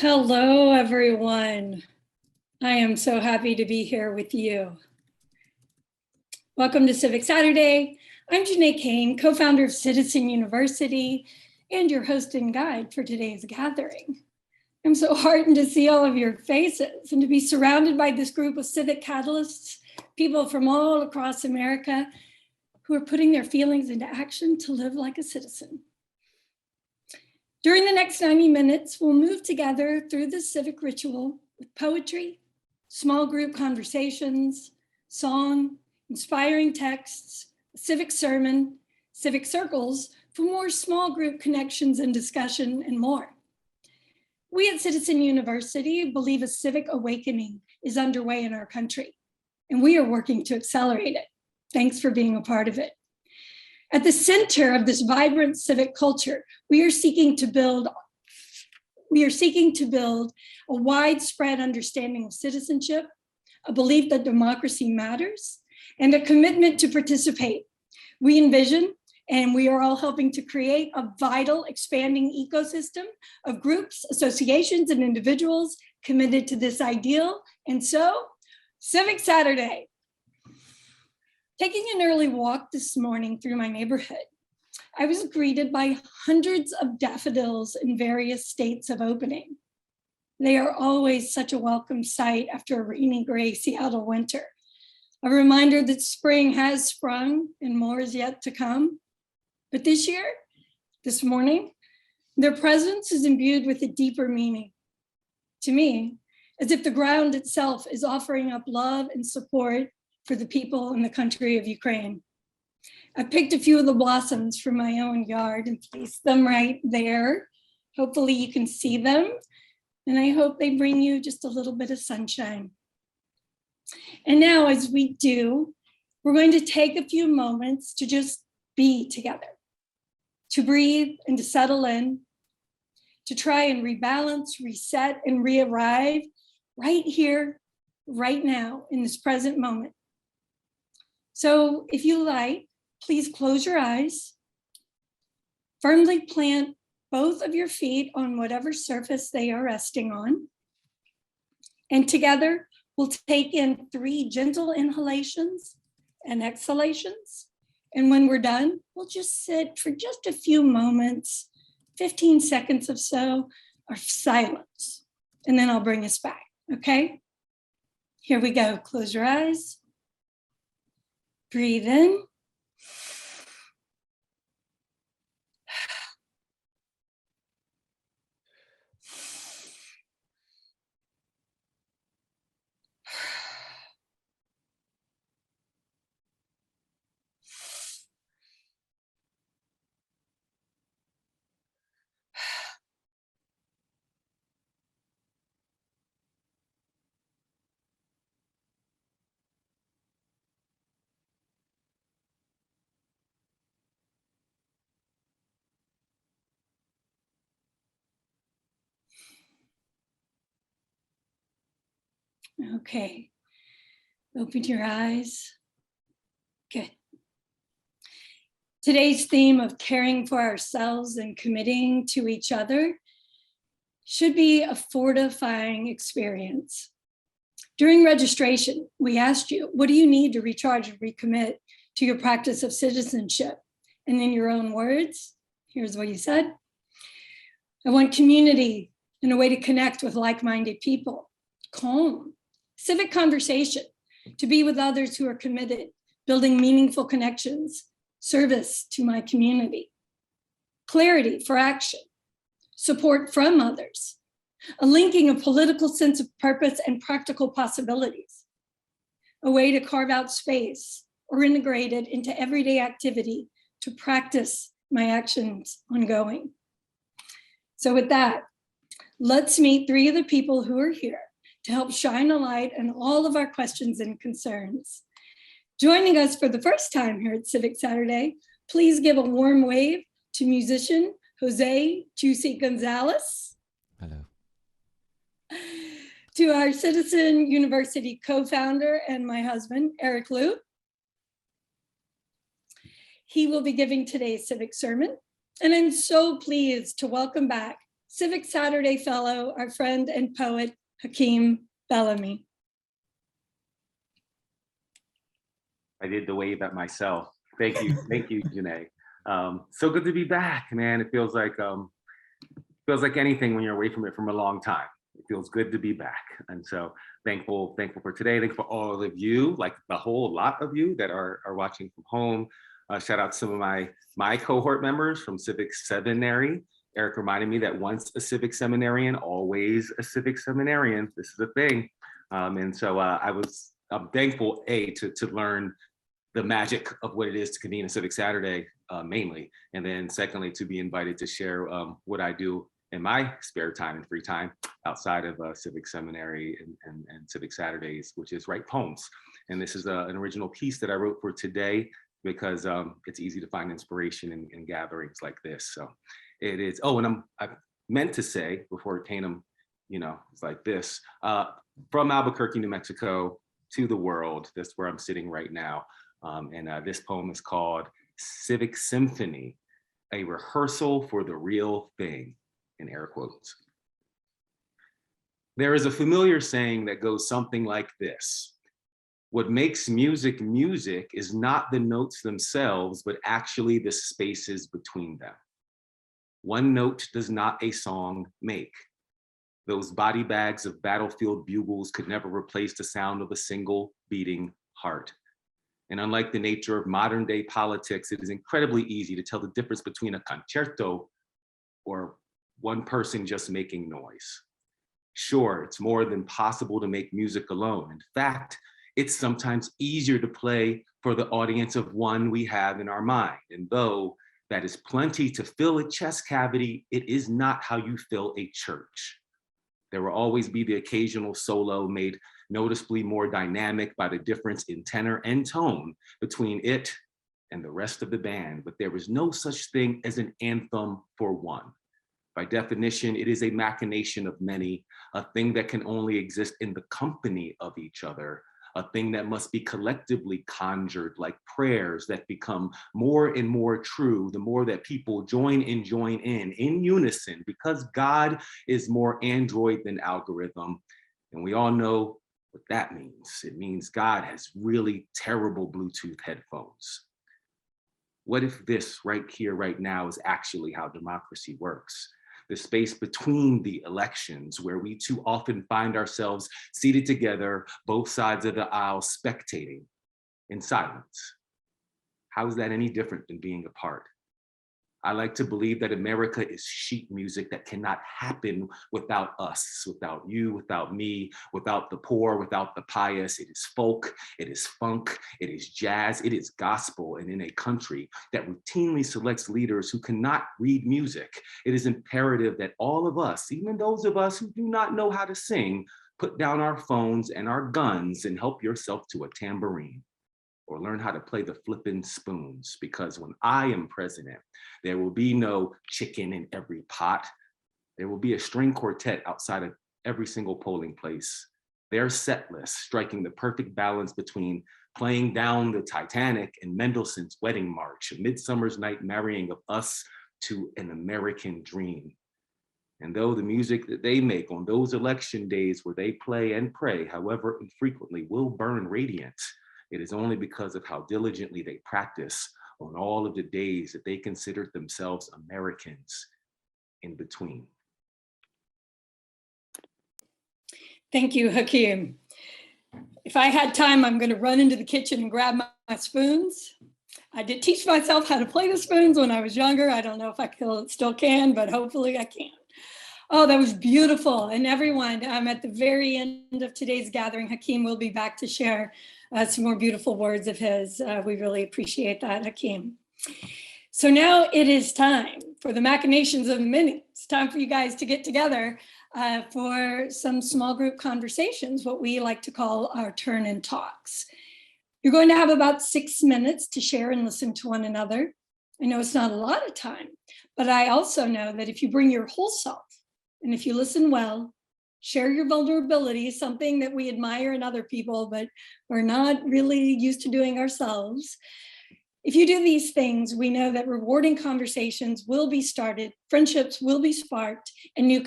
Hello, everyone. I am so happy to be here with you. Welcome to Civic Saturday. I'm Janae Kane, co-founder of Citizen University and your host and guide for today's gathering. I'm so heartened to see all of your faces and to be surrounded by this group of civic catalysts, people from all across America who are putting their feelings into action to live like a citizen. During the next 90 minutes, we'll move together through the civic ritual with poetry, small group conversations, song, inspiring texts, a civic sermon, civic circles for more small group connections and discussion and more. We at Citizen University believe a civic awakening is underway in our country, and we are working to accelerate it. Thanks for being a part of it. At the center of this vibrant civic culture, we are seeking to build a widespread understanding of citizenship, a belief that democracy matters, and a commitment to participate. We envision, and we are all helping to create, a vital, expanding ecosystem of groups, associations, and individuals committed to this ideal. And so, Civic Saturday. Taking an early walk this morning through my neighborhood, I was greeted by hundreds of daffodils in various states of opening. They are always such a welcome sight after a rainy, gray Seattle winter. A reminder that spring has sprung and more is yet to come. But this year, this morning, their presence is imbued with a deeper meaning. To me, as if the ground itself is offering up love and support for the people in the country of Ukraine. I picked a few of the blossoms from my own yard and placed them right there. Hopefully you can see them, and I hope they bring you just a little bit of sunshine. And now, as we do, we're going to take a few moments to just be together, to breathe and to settle in, to try and rebalance, reset, and re-arrive right here, right now, in this present moment. So if you like, please close your eyes, firmly plant both of your feet on whatever surface they are resting on. And together, we'll take in 3 gentle inhalations and exhalations. And when we're done, we'll just sit for just a few moments, 15 seconds or so, of silence. And then I'll bring us back, okay? Here we go, close your eyes. Breathe in. Okay, open your eyes. Good. Today's theme of caring for ourselves and committing to each other should be a fortifying experience. During registration, we asked you, what do you need to recharge and recommit to your practice of citizenship? And in your own words, here's what you said. I want community and a way to connect with like-minded people. Calm. Civic conversation, to be with others who are committed, building meaningful connections, service to my community. Clarity for action, support from others, a linking of political sense of purpose and practical possibilities, a way to carve out space or integrate it into everyday activity to practice my actions ongoing. So with that, let's meet 3 of the people who are here to help shine a light on all of our questions and concerns. Joining us for the first time here at Civic Saturday, please give a warm wave to musician Jose Juicy Gonzalez. Hello. To our Citizen University co-founder and my husband, Eric Liu. He will be giving today's civic sermon, and I'm so pleased to welcome back Civic Saturday Fellow, our friend and poet, Hakim Bellamy. I did the wave at myself. Thank you, Janae. So good to be back, man. It feels like anything when you're away from it from a long time. It feels good to be back, and so thankful for today. Thankful for all of you, like the whole lot of you that are watching from home. Shout out to some of my cohort members from Civic Seminary. Eric reminded me that once a civic seminarian, always a civic seminarian. This is a thing, and so I'm thankful to learn the magic of what it is to convene a Civic Saturday, mainly, and then secondly to be invited to share what I do in my spare time and free time outside of Civic Seminary and Civic Saturdays, which is write poems. And this is an original piece that I wrote for today because it's easy to find inspiration in gatherings like this. So it is. Oh, and I meant to say before it came, it's like this. From Albuquerque, New Mexico to the world, that's where I'm sitting right now. And this poem is called Civic Symphony, a rehearsal for the real thing, in air quotes. There is a familiar saying that goes something like this: what makes music music is not the notes themselves, but actually the spaces between them. One note does not a song make. Those body bags of battlefield bugles could never replace the sound of a single beating heart. And unlike the nature of modern day politics, it is incredibly easy to tell the difference between a concerto or one person just making noise. Sure, it's more than possible to make music alone. In fact, it's sometimes easier to play for the audience of one we have in our mind. And though that is plenty to fill a chest cavity, it is not how you fill a church. There will always be the occasional solo made noticeably more dynamic by the difference in tenor and tone between it and the rest of the band, but there is no such thing as an anthem for one. By definition, it is a machination of many, a thing that can only exist in the company of each other, a thing that must be collectively conjured like prayers that become more and more true the more that people join in unison, because God is more android than algorithm. And we all know what that means. It means God has really terrible Bluetooth headphones. What if this right here, right now is actually how democracy works? The space between the elections, where we too often find ourselves seated together, both sides of the aisle, spectating in silence. How is that any different than being apart? I like to believe that America is sheet music that cannot happen without us, without you, without me, without the poor, without the pious. It is folk, it is funk, it is jazz, it is gospel. And in a country that routinely selects leaders who cannot read music, it is imperative that all of us, even those of us who do not know how to sing, put down our phones and our guns and help yourself to a tambourine, or learn how to play the flippin' spoons, because when I am president, there will be no chicken in every pot. There will be a string quartet outside of every single polling place. Their set list striking the perfect balance between playing down the Titanic and Mendelssohn's Wedding March, a Midsummer's Night marrying of us to an American dream. And though the music that they make on those election days where they play and pray, however infrequently, will burn radiant, it is only because of how diligently they practice on all of the days that they considered themselves Americans in between. Thank you, Hakim. If I had time, I'm going to run into the kitchen and grab my spoons. I did teach myself how to play the spoons when I was younger. I don't know if I still can, but hopefully I can. Oh, that was beautiful. And everyone, at the very end of today's gathering, Hakim will be back to share some more beautiful words of his. We really appreciate that, Hakim. So now it is time for the machinations of a minute. It's time for you guys to get together for some small group conversations, what we like to call our turn and talks. You're going to have about 6 minutes to share and listen to one another. I know it's not a lot of time, but I also know that if you bring your whole self, and if you listen well, share your vulnerability, something that we admire in other people, but we're not really used to doing ourselves. If you do these things, we know that rewarding conversations will be started, friendships will be sparked, and new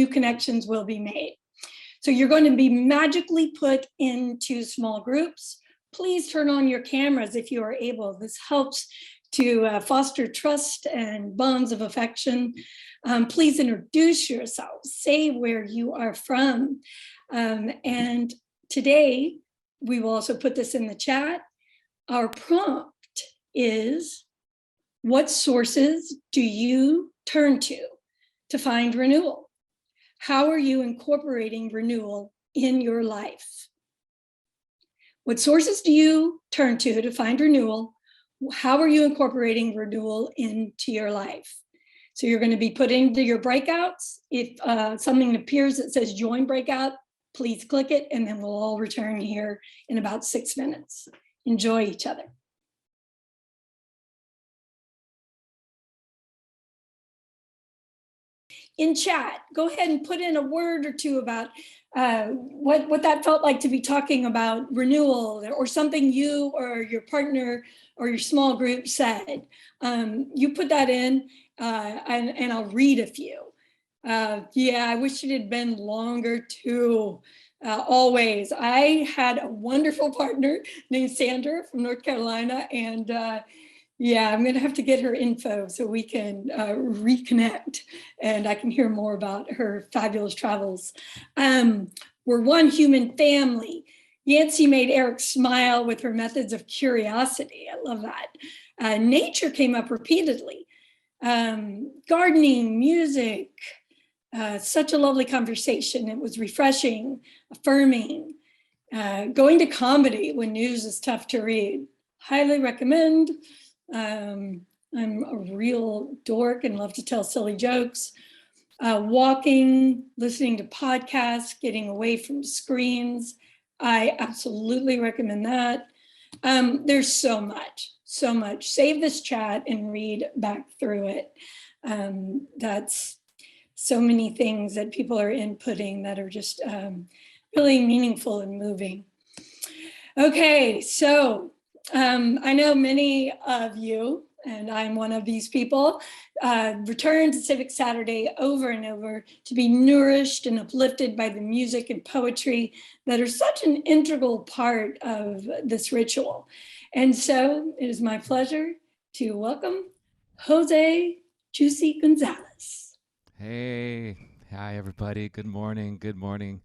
connections will be made. So you're going to be magically put into small groups. Please turn on your cameras if you are able. This helps to foster trust and bonds of affection. Please introduce yourselves, say where you are from. And today, we will also put this in the chat. Our prompt is, what sources do you turn to find renewal? How are you incorporating renewal in your life? What sources do you turn to find renewal? How are you incorporating renewal into your life? So you're going to be put into your breakouts. If something appears that says join breakout, please click it, and then we'll all return here in about 6 minutes. Enjoy each other. In chat, go ahead and put in a word or two about what that felt like to be talking about renewal, or something you or your partner or your small group said. You put that in, and I'll read a few. Yeah, I wish it had been longer too. Always. I had a wonderful partner named Sandra from North Carolina, and yeah, I'm gonna have to get her info so we can reconnect and I can hear more about her fabulous travels. We're one human family. Yancey made Eric smile with her methods of curiosity. I love that. Nature came up repeatedly. Gardening, music, such a lovely conversation. It was refreshing, affirming. Going to comedy when news is tough to read. Highly recommend. I'm a real dork and love to tell silly jokes. Walking, listening to podcasts, getting away from screens. I absolutely recommend that. There's so much. Save this chat and read back through it. That's so many things that people are inputting that are just really meaningful and moving. Okay, so I know many of you, and I'm one of these people, return to Civic Saturday over and over to be nourished and uplifted by the music and poetry that are such an integral part of this ritual. And so it is my pleasure to welcome Jose Juicy Gonzalez. Hey, hi everybody. Good morning. Good morning.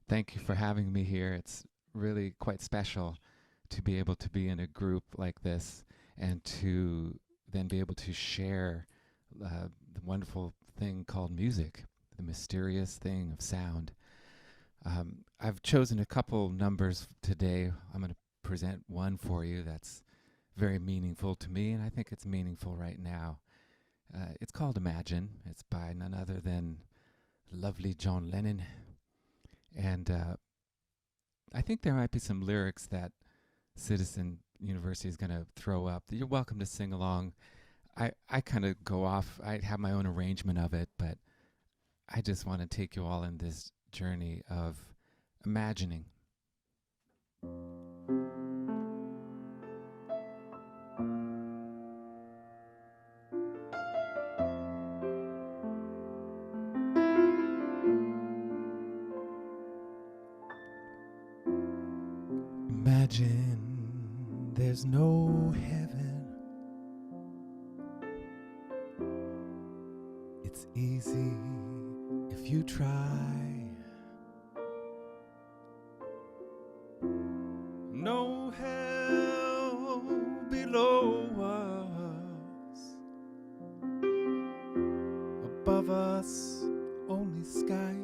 Thank you for having me here. It's really quite special to be able to be in a group like this and to then be able to share the wonderful thing called music, the mysterious thing of sound. I've chosen a couple numbers today. I'm going to present one for you that's very meaningful to me, and I think it's meaningful right now. It's called Imagine. It's by none other than lovely John Lennon. And I think there might be some lyrics that Citizen University is going to throw up. You're welcome to sing along. I kind of go off. I have my own arrangement of it, but I just want to take you all in this journey of imagining. Imagine there's no heaven. It's easy if you try. No hell below us. Above us, only sky.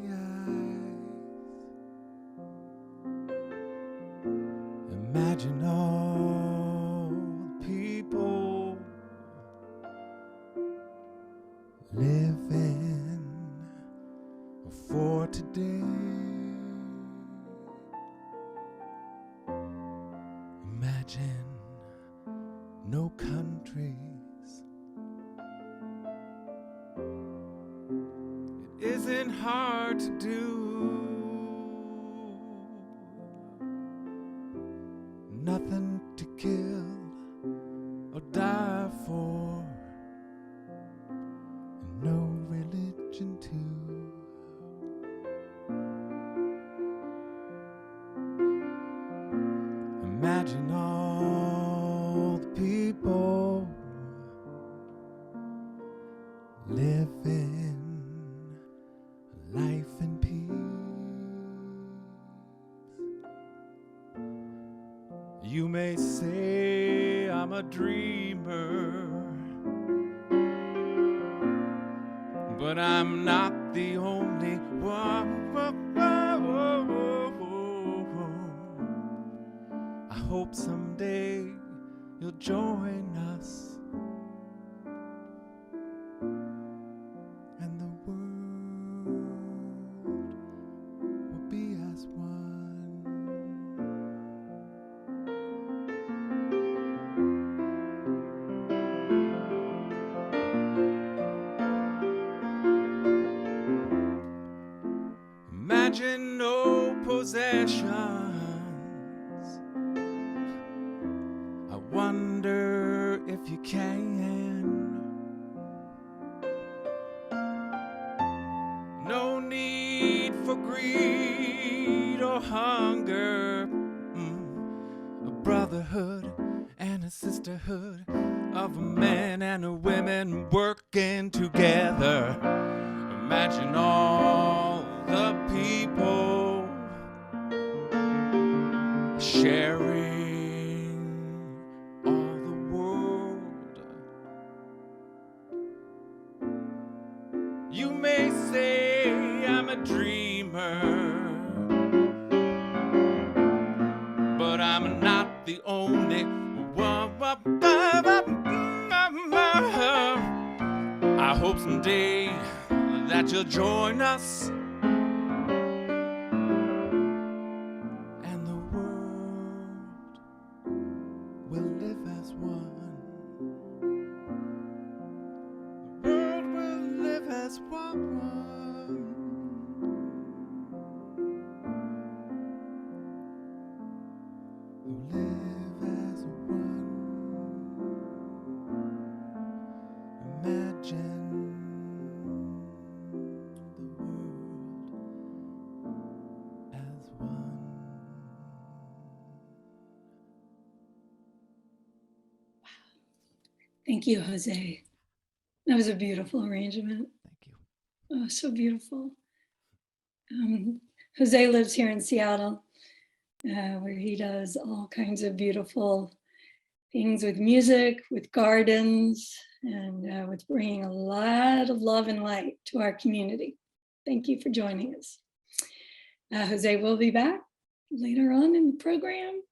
Imagine all the people living for today. Imagine no countries. It isn't hard to do. Nothing to kill, Imagine all the people living life in peace. You may say I'm a dreamer, but I'm not the only one. I hope someday you'll join us, and the world will be as one. Imagine no possessions. I wonder if you can. No need for greed or hunger. A brotherhood and a sisterhood of men and women working together. Imagine all the people sharing all the world. You may say I'm a dreamer, but I'm not the only one. I hope someday that you'll join us, and the world will live as one. The world will live as one. Will live as one. Imagine the world as one. Thank you, Jose. That was a beautiful arrangement. Thank you. Oh, so beautiful. Jose lives here in Seattle, where he does all kinds of beautiful things with music, with gardens, and with bringing a lot of love and light to our community. Thank you for joining us. Jose will be back later on in the program.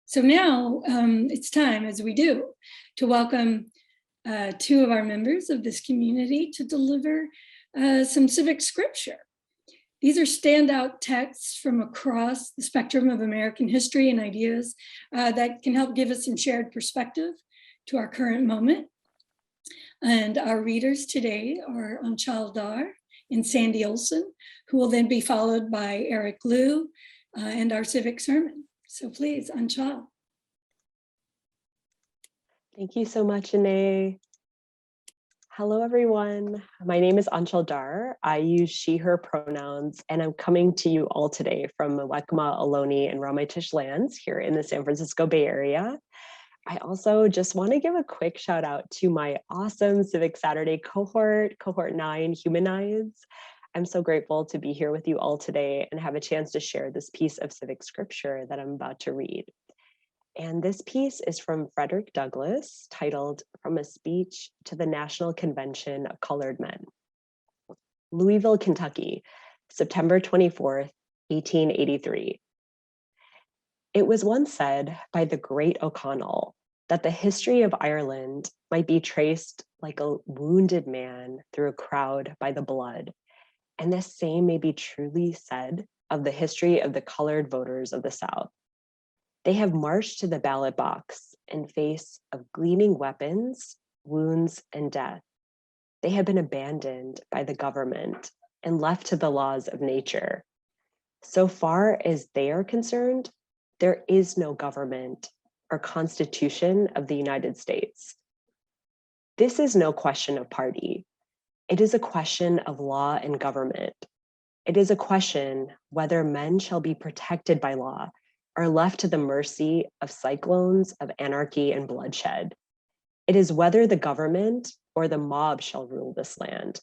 So now it's time, as we do, to welcome two of our members of this community to deliver some civic scripture. These are standout texts from across the spectrum of American history and ideas that can help give us some shared perspective to our current moment. And our readers today are Anchal Dar and Sandy Olson, who will then be followed by Eric Liu and our civic sermon. So please, Anchal. Thank you so much, Anae. Hello, everyone. My name is Anchal Dar. I use she, her pronouns, and I'm coming to you all today from Mwekma, Ohlone, and Ramaytush lands here in the San Francisco Bay Area. I also just want to give a quick shout out to my awesome Civic Saturday cohort 9, Humanize. I'm so grateful to be here with you all today and have a chance to share this piece of civic scripture that I'm about to read. And this piece is from Frederick Douglass, titled From a Speech to the National Convention of Colored Men. Louisville, Kentucky, September 24th, 1883. It was once said by the great O'Connell that the history of Ireland might be traced like a wounded man through a crowd by the blood. And the same may be truly said of the history of the colored voters of the South. They have marched to the ballot box in face of gleaming weapons, wounds, and death. They have been abandoned by the government and left to the laws of nature. So far as they are concerned, there is no government or constitution of the United States. This is no question of party. It is a question of law and government. It is a question whether men shall be protected by law are left to the mercy of cyclones of anarchy and bloodshed. It is whether the government or the mob shall rule this land,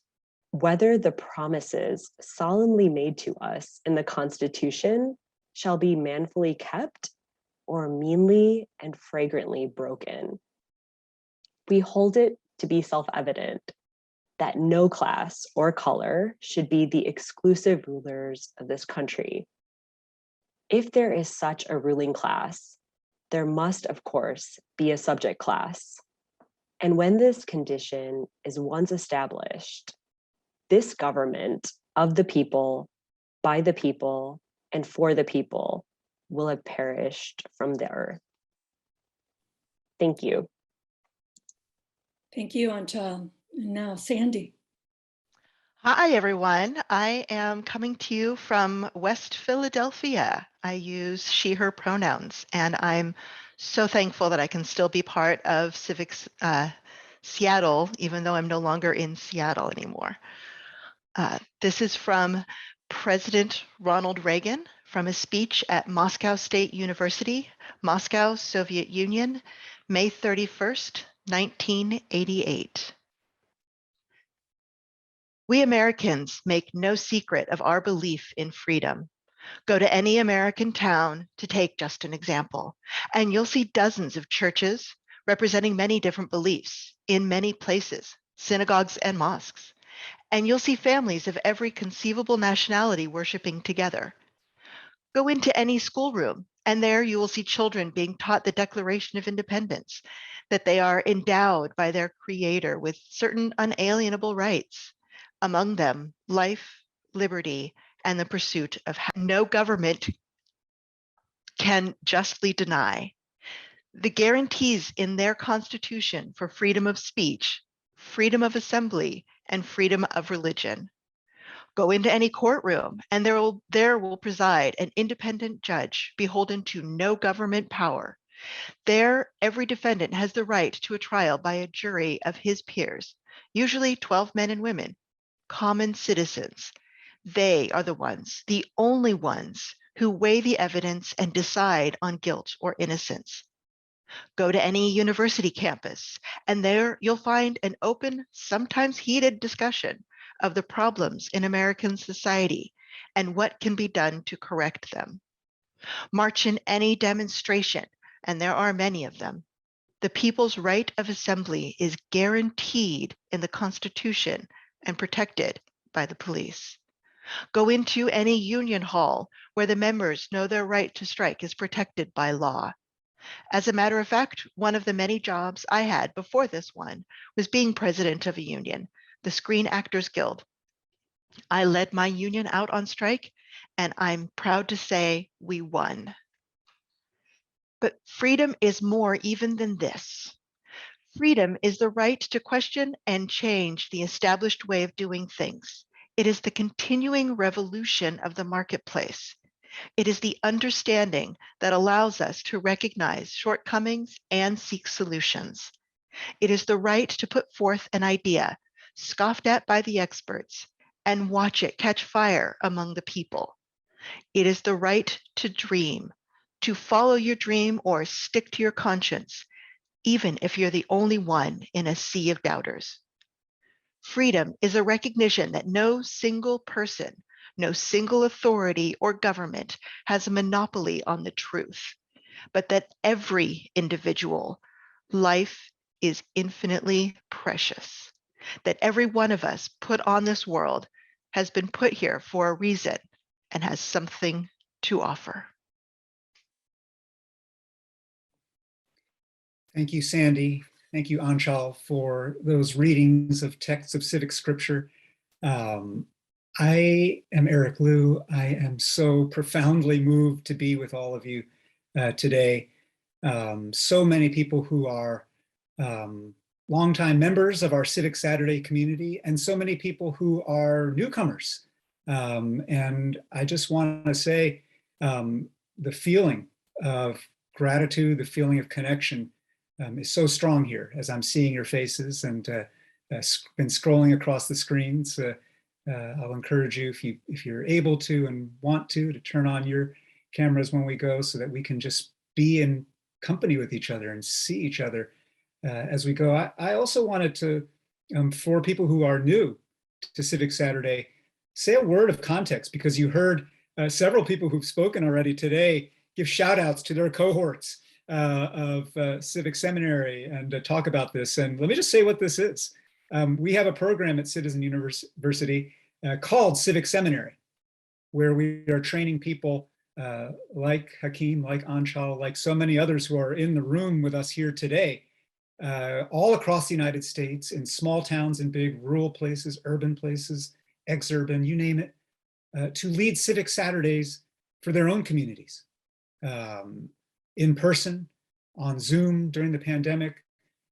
whether the promises solemnly made to us in the Constitution shall be manfully kept or meanly and fragrantly broken. We hold it to be self-evident that no class or color should be the exclusive rulers of this country. If there is such a ruling class, there must, of course, be a subject class. And when this condition is once established, this government of the people, by the people, and for the people will have perished from the earth. Thank you. Thank you, Anchal. And now Sandy. Hi, everyone. I am coming to you from West Philadelphia. I use she, her pronouns, and I'm so thankful that I can still be part of Civic Seattle, even though I'm no longer in Seattle anymore. This is from President Ronald Reagan from a speech at Moscow State University, Moscow, Soviet Union, May 31st, 1988. We Americans make no secret of our belief in freedom. Go to any American town, to take just an example, and you'll see dozens of churches representing many different beliefs in many places, synagogues and mosques. And you'll see families of every conceivable nationality worshiping together. Go into any schoolroom, and there you will see children being taught the Declaration of Independence, that they are endowed by their Creator with certain unalienable rights, among them life, liberty, and the pursuit of no government can justly deny. The guarantees in their Constitution for freedom of speech, freedom of assembly, and freedom of religion. Go into any courtroom, and there will preside an independent judge beholden to no government power. There, every defendant has the right to a trial by a jury of his peers, usually 12 men and women, common citizens. They are the ones, the only ones, who weigh the evidence and decide on guilt or innocence. Go to any university campus, and there you'll find an open, sometimes heated discussion of the problems in American society and what can be done to correct them. March in any demonstration, and there are many of them. The people's right of assembly is guaranteed in the Constitution and protected by the police. Go into any union hall where the members know their right to strike is protected by law. As a matter of fact, one of the many jobs I had before this one was being president of a union, the Screen Actors Guild. I led my union out on strike, and I'm proud to say we won. But freedom is more even than this. Freedom is the right to question and change the established way of doing things. It is the continuing revolution of the marketplace. It is the understanding that allows us to recognize shortcomings and seek solutions. It is the right to put forth an idea, scoffed at by the experts, and watch it catch fire among the people. It is the right to dream, to follow your dream or stick to your conscience, even if you're the only one in a sea of doubters. Freedom is a recognition that no single person, no single authority or government has a monopoly on the truth, but that every individual life is infinitely precious, that every one of us put on this world has been put here for a reason and has something to offer. Thank you, Sandy. Thank you, Anchal, for those readings of texts of civic scripture. I am Eric Liu. I am so profoundly moved to be with all of you today. So many people who are longtime members of our Civic Saturday community, and so many people who are newcomers. And I just want to say the feeling of gratitude, the feeling of connection is so strong here as I'm seeing your faces and been scrolling across the screens. I'll encourage you, if you're able to and want to turn on your cameras when we go so that we can just be in company with each other and see each other as we go. I also wanted to, for people who are new to Civic Saturday, say a word of context, because you heard several people who've spoken already today give shout outs to their cohorts of Civic Seminary and talk about this. And let me just say what this is. We have a program at Citizen University called Civic Seminary, where we are training people like Hakim, like Anshal, like so many others who are in the room with us here today, all across the United States, in small towns and big rural places, urban places, exurban, you name it, to lead Civic Saturdays for their own communities, in person, on Zoom during the pandemic,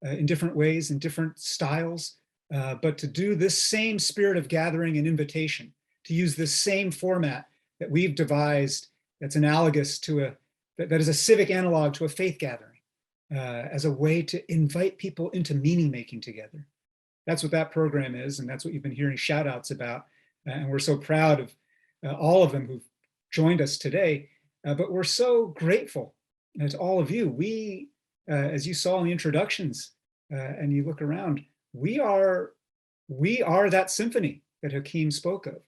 in different ways, in different styles, but to do this same spirit of gathering and invitation, to use this same format that we've devised that's analogous to that is a civic analog to a faith gathering, as a way to invite people into meaning making together. That's what that program is, and that's what you've been hearing shout outs about. And we're so proud of all of them who've joined us today, but we're so grateful to all of you. We, as you saw in the introductions, and you look around, we are that symphony that Hakim spoke of.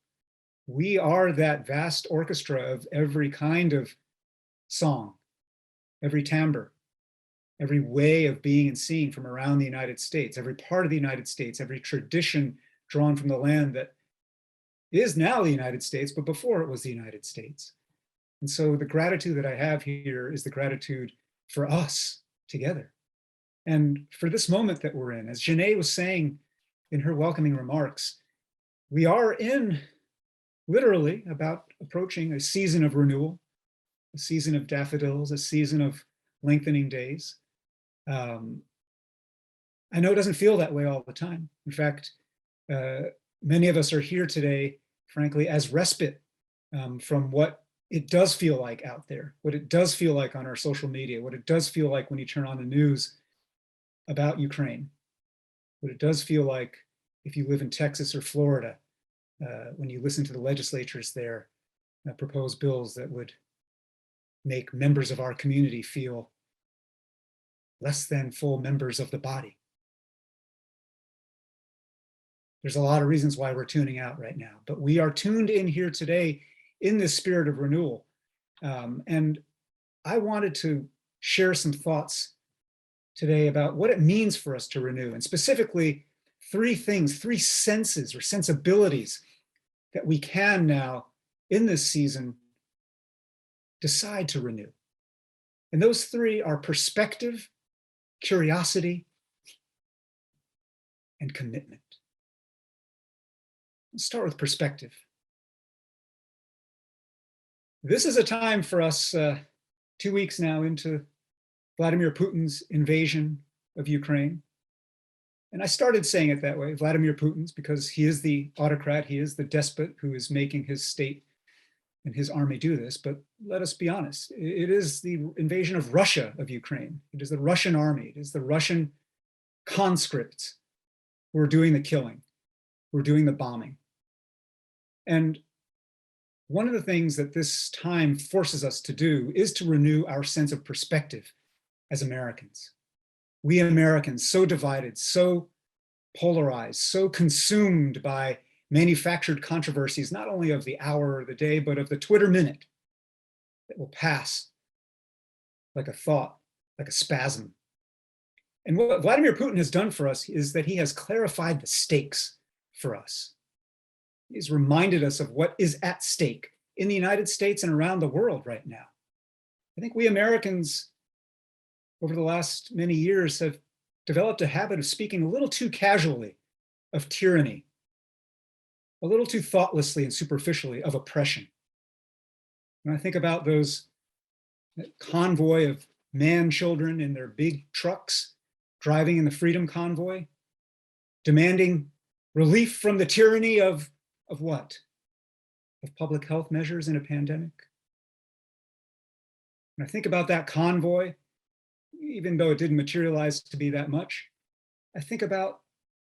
We are that vast orchestra of every kind of song, every timbre, every way of being and seeing from around the United States, every part of the United States, every tradition drawn from the land that is now the United States, but before it was the United States. And so the gratitude that I have here is the gratitude for us together. And for this moment that we're in, as Janae was saying in her welcoming remarks, we are in literally about approaching a season of renewal, a season of daffodils, a season of lengthening days. I know it doesn't feel that way all the time. In fact, many of us are here today, frankly, as respite from what it does feel like out there, what it does feel like on our social media, what it does feel like when you turn on the news about Ukraine, what it does feel like if you live in Texas or Florida, when you listen to the legislatures there propose bills that would make members of our community feel less than full members of the body. There's a lot of reasons why we're tuning out right now, but we are tuned in here today in this spirit of renewal. And I wanted to share some thoughts today about what it means for us to renew, and specifically three things, three senses or sensibilities that we can now in this season decide to renew. And those three are perspective, curiosity, and commitment. Let's start with perspective. This is a time for us, 2 weeks now into Vladimir Putin's invasion of Ukraine. And I started saying it that way, Vladimir Putin's, because he is the autocrat, he is the despot who is making his state and his army do this. But let us be honest, it is the invasion of Russia of Ukraine. It is the Russian army, it is the Russian conscripts who are doing the killing, who are doing the bombing. And one of the things that this time forces us to do is to renew our sense of perspective as Americans. We Americans, so divided, so polarized, so consumed by manufactured controversies, not only of the hour or the day, but of the Twitter minute that will pass like a thought, like a spasm. And what Vladimir Putin has done for us is that he has clarified the stakes for us. He's reminded us of what is at stake in the United States and around the world right now. I think we Americans over the last many years have developed a habit of speaking a little too casually of tyranny, a little too thoughtlessly and superficially of oppression. When I think about that convoy of man children in their big trucks driving in the Freedom Convoy, demanding relief from the tyranny of what? Of public health measures in a pandemic. When I think about that convoy, even though it didn't materialize to be that much, I think about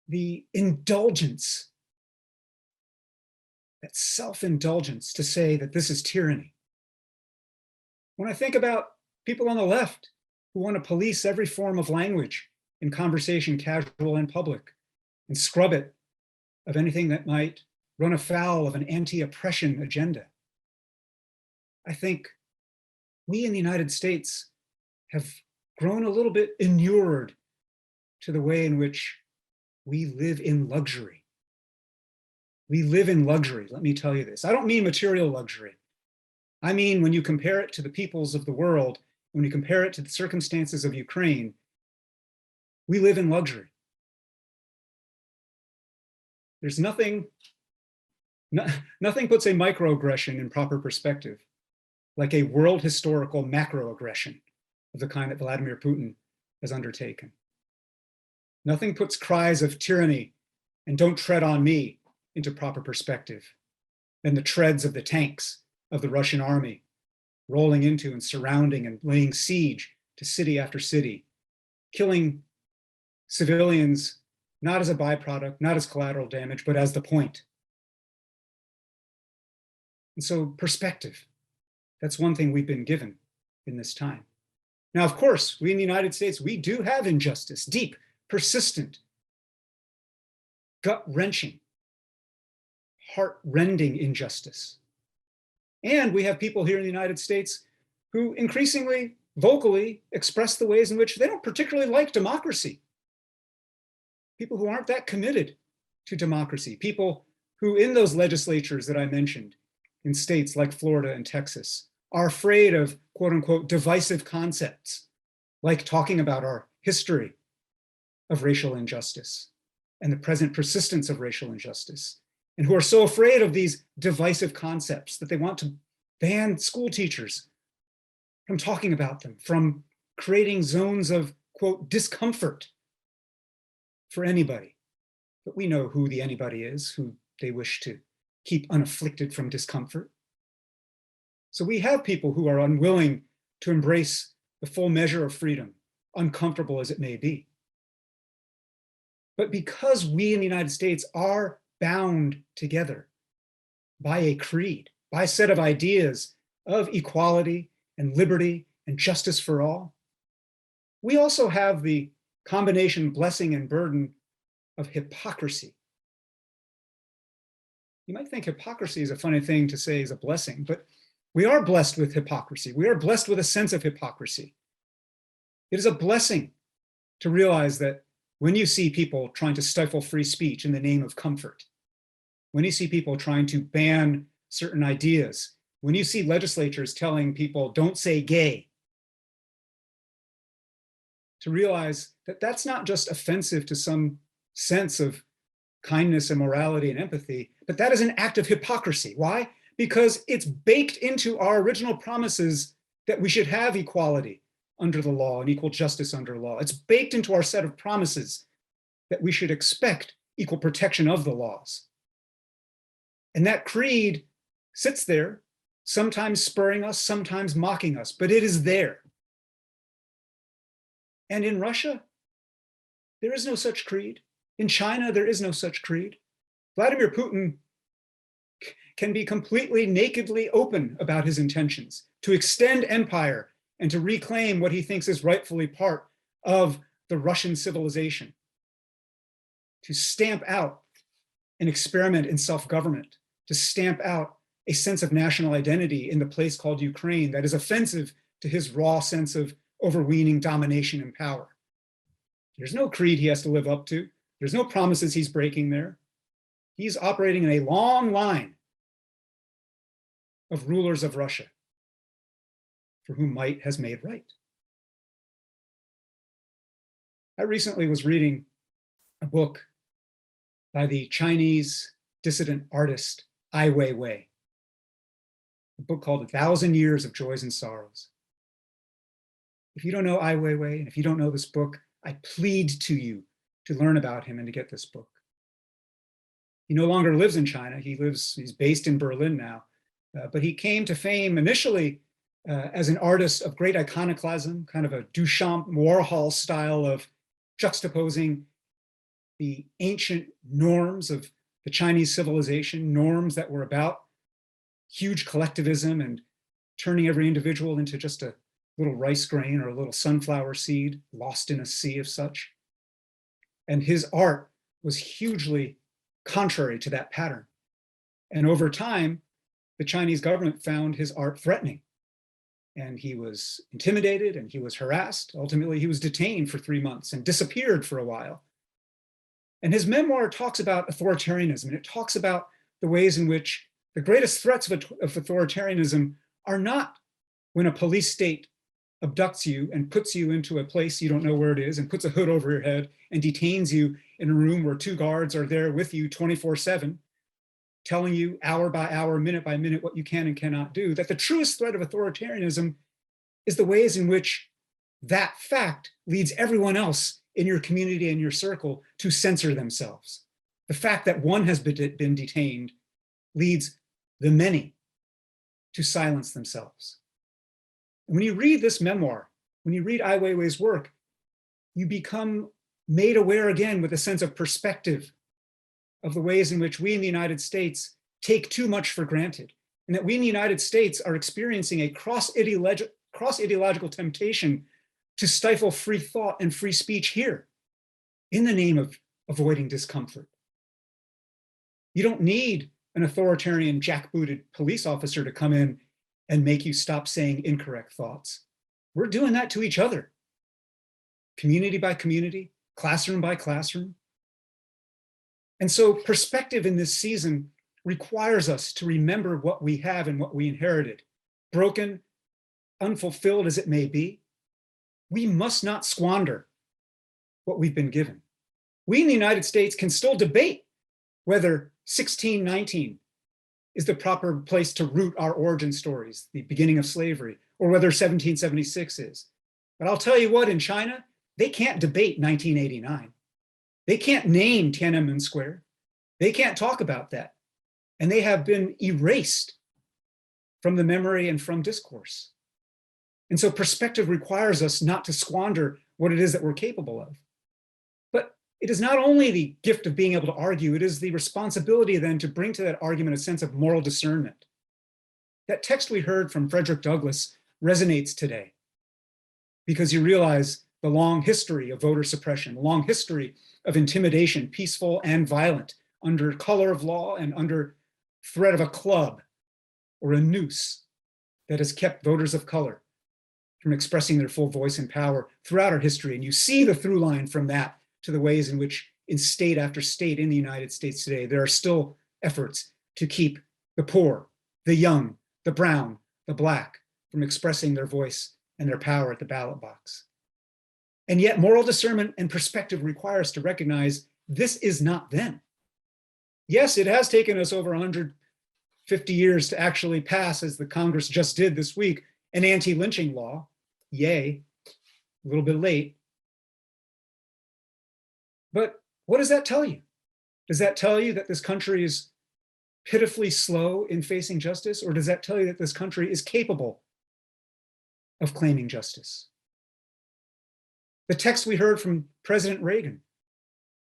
the indulgence, that self-indulgence to say that this is tyranny. When I think about people on the left who want to police every form of language in conversation, casual and public, and scrub it of anything that might run afoul of an anti-oppression agenda, I think we in the United States have grown a little bit inured to the way in which we live in luxury. We live in luxury, let me tell you this. I don't mean material luxury. I mean, when you compare it to the peoples of the world, when you compare it to the circumstances of Ukraine, we live in luxury. There's nothing puts a microaggression in proper perspective like a world historical macroaggression of the kind that Vladimir Putin has undertaken. Nothing puts cries of tyranny and don't tread on me into proper perspective than the treads of the tanks of the Russian army rolling into and surrounding and laying siege to city after city, killing civilians not as a byproduct, not as collateral damage, but as the point. And so perspective, that's one thing we've been given in this time. Now, of course, we in the United States, we do have injustice, deep, persistent, gut-wrenching, heart-rending injustice. And we have people here in the United States who increasingly, vocally express the ways in which they don't particularly like democracy. People who aren't that committed to democracy, people who in those legislatures that I mentioned, in states like Florida and Texas, are afraid of quote unquote divisive concepts, like talking about our history of racial injustice and the present persistence of racial injustice, and who are so afraid of these divisive concepts that they want to ban school teachers from talking about them, from creating zones of quote discomfort for anybody. But we know who the anybody is, who they wish to keep unafflicted from discomfort. So we have people who are unwilling to embrace the full measure of freedom, uncomfortable as it may be. But because we in the United States are bound together by a creed, by a set of ideas of equality and liberty and justice for all, we also have the combination blessing and burden of hypocrisy. You might think hypocrisy is a funny thing to say is a blessing, but we are blessed with hypocrisy. We are blessed with a sense of hypocrisy. It is a blessing to realize that when you see people trying to stifle free speech in the name of comfort, when you see people trying to ban certain ideas, when you see legislatures telling people don't say gay, to realize that that's not just offensive to some sense of kindness and morality and empathy, but that is an act of hypocrisy. Why? Because it's baked into our original promises that we should have equality under the law and equal justice under law. It's baked into our set of promises that we should expect equal protection of the laws. And that creed sits there, sometimes spurring us, sometimes mocking us, but it is there. And in Russia, there is no such creed. In China, there is no such creed. Vladimir Putin can be completely nakedly open about his intentions to extend empire and to reclaim what he thinks is rightfully part of the Russian civilization, to stamp out an experiment in self-government, to stamp out a sense of national identity in the place called Ukraine that is offensive to his raw sense of overweening domination and power. There's no creed he has to live up to. There's no promises he's breaking there. He's operating in a long line of rulers of Russia for whom might has made right. I recently was reading a book by the Chinese dissident artist Ai Weiwei, a book called 1,000 Years of Joys and Sorrows. If you don't know Ai Weiwei, and if you don't know this book, I plead to you to learn about him and to get this book. He no longer lives in China. He's based in Berlin now, but he came to fame initially as an artist of great iconoclasm, kind of a Duchamp Warhol style of juxtaposing the ancient norms of the Chinese civilization, norms that were about huge collectivism and turning every individual into just a little rice grain or a little sunflower seed lost in a sea of such. And his art was hugely contrary to that pattern. And over time, the Chinese government found his art threatening. And he was intimidated and he was harassed. Ultimately, he was detained for 3 months and disappeared for a while. And his memoir talks about authoritarianism, and it talks about the ways in which the greatest threats of authoritarianism are not when a police state abducts you and puts you into a place you don't know where it is and puts a hood over your head and detains you in a room where 2 guards are there with you 24/7, telling you hour by hour, minute by minute what you can and cannot do. That the truest threat of authoritarianism is the ways in which that fact leads everyone else in your community and your circle to censor themselves. The fact that one has been detained leads the many to silence themselves. And when you read this memoir, when you read Ai Weiwei's work, you become made aware again with a sense of perspective of the ways in which we in the United States take too much for granted, and that we in the United States are experiencing a cross-ideological temptation to stifle free thought and free speech here in the name of avoiding discomfort. You don't need an authoritarian jackbooted police officer to come in and make you stop saying incorrect thoughts. We're doing that to each other, community by community, classroom by classroom. And so perspective in this season requires us to remember what we have and what we inherited, broken, unfulfilled as it may be. We must not squander what we've been given. We in the United States can still debate whether 1619 is the proper place to root our origin stories, the beginning of slavery, or whether 1776 is. But I'll tell you what, in China, they can't debate 1989. They can't name Tiananmen Square. They can't talk about that. And they have been erased from the memory and from discourse. And so perspective requires us not to squander what it is that we're capable of. But it is not only the gift of being able to argue, it is the responsibility then to bring to that argument a sense of moral discernment. That text we heard from Frederick Douglass resonates today because you realize the long history of voter suppression, the long history of intimidation, peaceful and violent, under color of law and under threat of a club or a noose that has kept voters of color from expressing their full voice and power throughout our history. And you see the through line from that to the ways in which in state after state in the United States today, there are still efforts to keep the poor, the young, the brown, the black from expressing their voice and their power at the ballot box. And yet moral discernment and perspective require us to recognize this is not them. Yes, it has taken us over 150 years to actually pass, as the Congress just did this week, an anti-lynching law. Yay, a little bit late. But what does that tell you? Does that tell you that this country is pitifully slow in facing justice? Or does that tell you that this country is capable of claiming justice? The text we heard from President Reagan,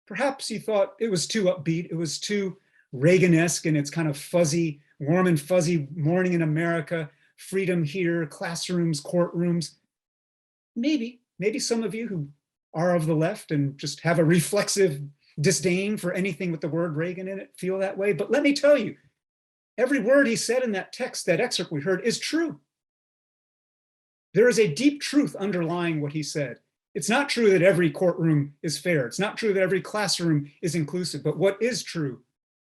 perhaps he thought it was too upbeat, it was too Reagan-esque in its kind of fuzzy, warm and fuzzy morning in America, freedom here, classrooms, courtrooms. Maybe some of you who are of the left and just have a reflexive disdain for anything with the word Reagan in it feel that way. But let me tell you, every word he said in that text, that excerpt we heard, is true. There is a deep truth underlying what he said. It's not true that every courtroom is fair. It's not true that every classroom is inclusive. But what is true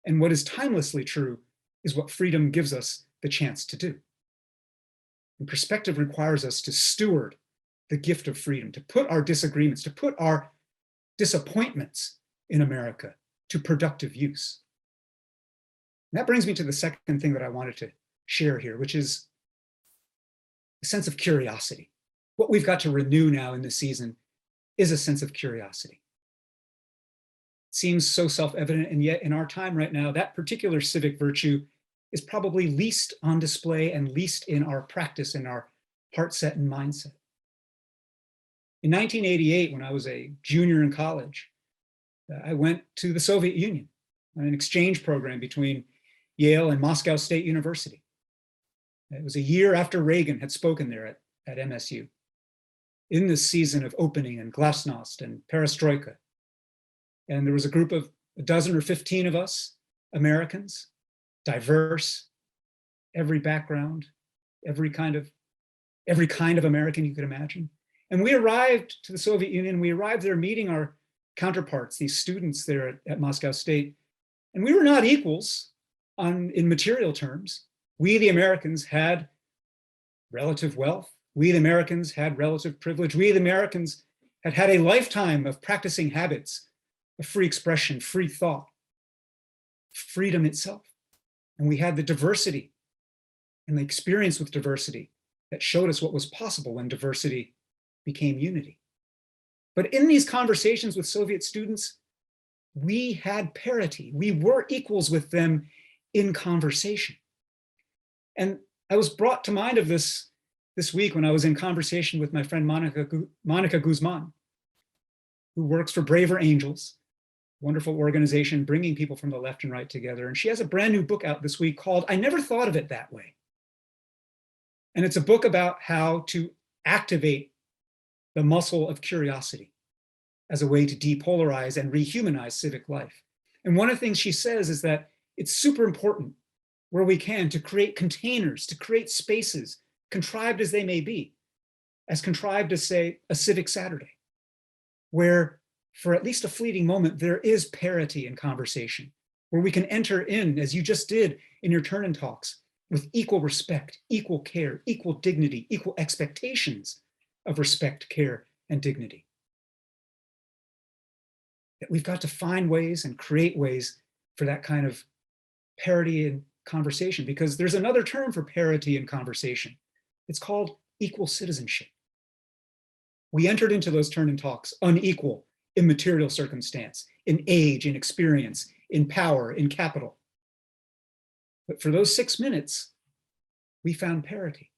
and what is timelessly true is what freedom gives us the chance to do. And perspective requires us to steward the gift of freedom, to put our disagreements, to put our disappointments in America to productive use. And that brings me to the second thing that I wanted to share here, which is a sense of curiosity. What we've got to renew now in this season is a sense of curiosity. It seems so self-evident, and yet in our time right now, that particular civic virtue is probably least on display and least in our practice, in our heart set and mindset. In 1988, when I was a junior in college, I went to the Soviet Union on an exchange program between Yale and Moscow State University. It was a year after Reagan had spoken there at MSU, in this season of opening and glasnost and perestroika. And there was a group of a dozen or 15 of us, Americans, diverse, every background, every kind of American you could imagine. And we arrived to the Soviet Union. We arrived there meeting our counterparts, these students there at Moscow State. And we were not equals in material terms. We, the Americans, had relative wealth. We, the Americans, had relative privilege. We, the Americans, had had a lifetime of practicing habits of free expression, free thought, freedom itself. And we had the diversity and the experience with diversity that showed us what was possible when diversity became unity. But in these conversations with Soviet students, we had parity. We were equals with them in conversation. And I was brought to mind of this week when I was in conversation with my friend Monica Guzman, who works for Braver Angels, wonderful organization bringing people from the left and right together. And she has a brand new book out this week called I Never Thought of It That Way. And it's a book about how to activate the muscle of curiosity as a way to depolarize and rehumanize civic life. And one of the things she says is that it's super important where we can to create containers, to create spaces, contrived as they may be, as contrived as, say, a Civic Saturday, where for at least a fleeting moment, there is parity in conversation, where we can enter in, as you just did in your turn-in talks, with equal respect, equal care, equal dignity, equal expectations of respect, care, and dignity. That we've got to find ways and create ways for that kind of parity in conversation, because there's another term for parity in conversation. It's called equal citizenship. We entered into those turn-in talks unequal in material circumstance, in age, in experience, in power, in capital. But for those 6 minutes, we found parity.